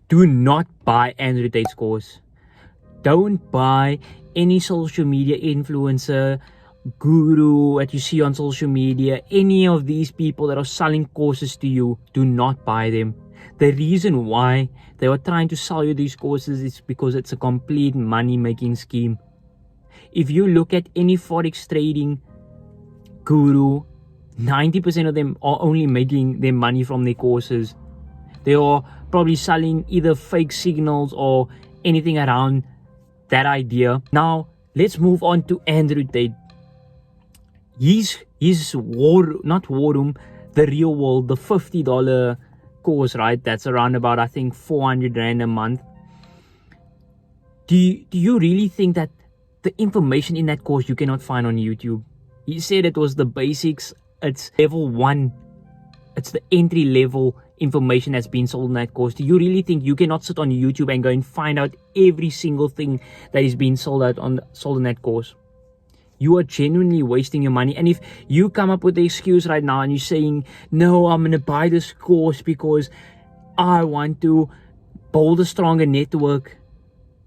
Do not buy Andrew Tate's course. Don't buy any social media influencer, guru that you see on social media, any of these people that are selling courses to you. Do not buy them. The reason why they are trying to sell you these courses is because it's a complete money-making scheme. If you look at any forex trading guru, 90% of them are only making their money from their courses. They are probably selling either fake signals or anything around that idea. Now, let's move on to Andrew Tate. His not War Room, the Real World, the $50 course, right? That's around about, I think, 400 Rand a month. Do you really think that the information in that course you cannot find on YouTube? He said it was the basics. It's level 1. It's the entry level information that's been sold in that course. Do you really think you cannot sit on YouTube and go and find out every single thing that is being sold in that course? You are genuinely wasting your money. And if you come up with the excuse right now and you're saying, no, I'm going to buy this course because I want to build a stronger network,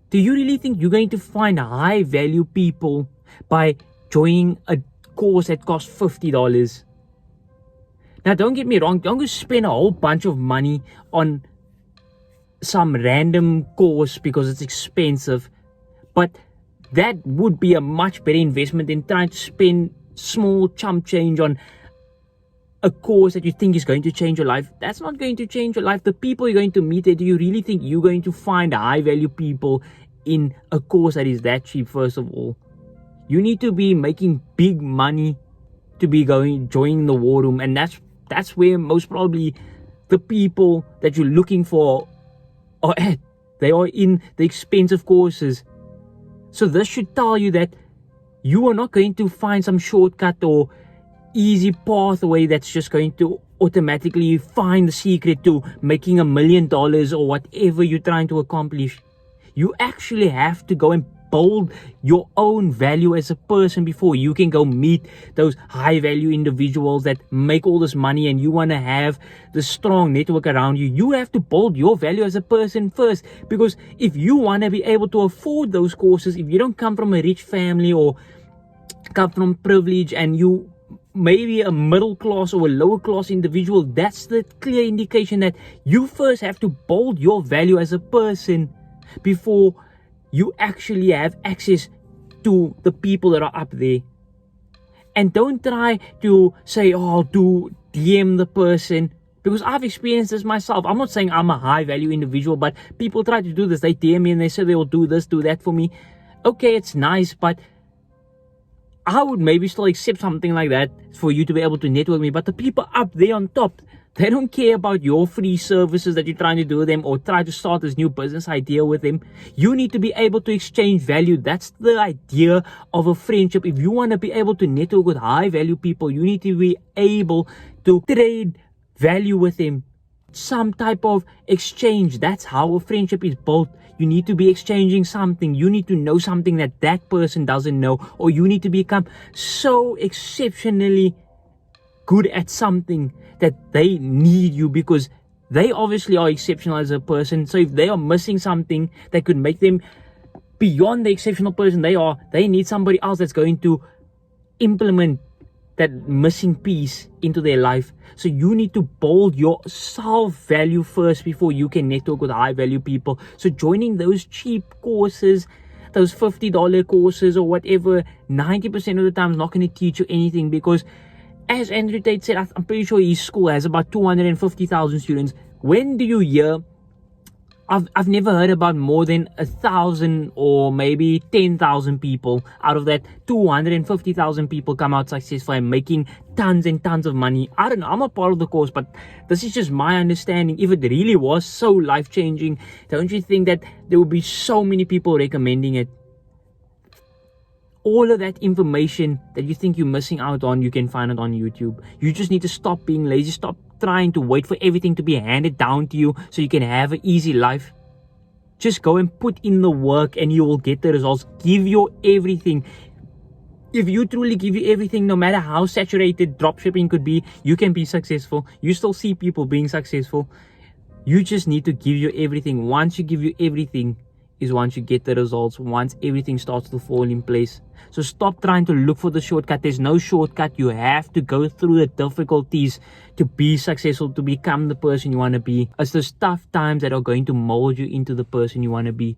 do you really think you're going to find high value people by joining a course that costs $50? Now, don't get me wrong, don't go spend a whole bunch of money on some random course because it's expensive. But that would be a much better investment than trying to spend small chump change on a course that you think is going to change your life. That's not going to change your life. The people you're going to meet there, do you really think you're going to find high value people in a course that is that cheap? First of all, you need to be making big money to be joining the War Room, and that's where most probably the people that you're looking for are at. They are in the expensive courses. So this should tell you that you are not going to find some shortcut or easy pathway that's just going to automatically find the secret to making $1 million or whatever you're trying to accomplish. You actually have to go and build your own value as a person before you can go meet those high value individuals that make all this money and you want to have the strong network around you. You have to build your value as a person first, because if you want to be able to afford those courses, if you don't come from a rich family or come from privilege and you maybe a middle class or a lower class individual, that's the clear indication that you first have to build your value as a person before you actually have access to the people that are up there. And don't try to say, oh, do DM the person, because I've experienced this myself. I'm not saying I'm a high value individual, but people try to do this. They DM me and they say they will do this, do that for me. Okay, it's nice, but I would maybe still accept something like that for you to be able to network me. But the people up there on top, they don't care about your free services that you're trying to do with them or try to start this new business idea with them. You need to be able to exchange value. That's the idea of a friendship. If you want to be able to network with high value people, you need to be able to trade value with them. Some type of exchange. That's how a friendship is built. You need to be exchanging something. You need to know something that that person doesn't know, or you need to become so exceptionally good at something that they need you, because they obviously are exceptional as a person. So if they are missing something that could make them beyond the exceptional person they need somebody else that's going to implement that missing piece into their life. So you need to build your self-value first before you can network with high-value people. So joining those cheap courses, those $50 courses or whatever, 90% of the time is not going to teach you anything, because as Andrew Tate said, I'm pretty sure his school has about 250,000 students. When do you hear? I've never heard about more than 1,000 or maybe 10,000 people out of that 250,000 people come out successful and making tons and tons of money. I don't know, I'm a part of the course, but this is just my understanding. If it really was so life-changing, don't you think that there would be so many people recommending it? All of that information that you think you're missing out on, you can find it on YouTube. You just need to stop being lazy. Stop trying to wait for everything to be handed down to you so you can have an easy life. Just go and put in the work and you will get the results. Give your everything. If you truly give you everything, no matter how saturated dropshipping could be, you can be successful. You still see people being successful. You just need to give you everything. Once you give you everything is once you get the results, once everything starts to fall in place. So stop trying to look for the shortcut. There's no shortcut. You have to go through the difficulties to be successful, to become the person you want to be. It's those tough times that are going to mold you into the person you want to be.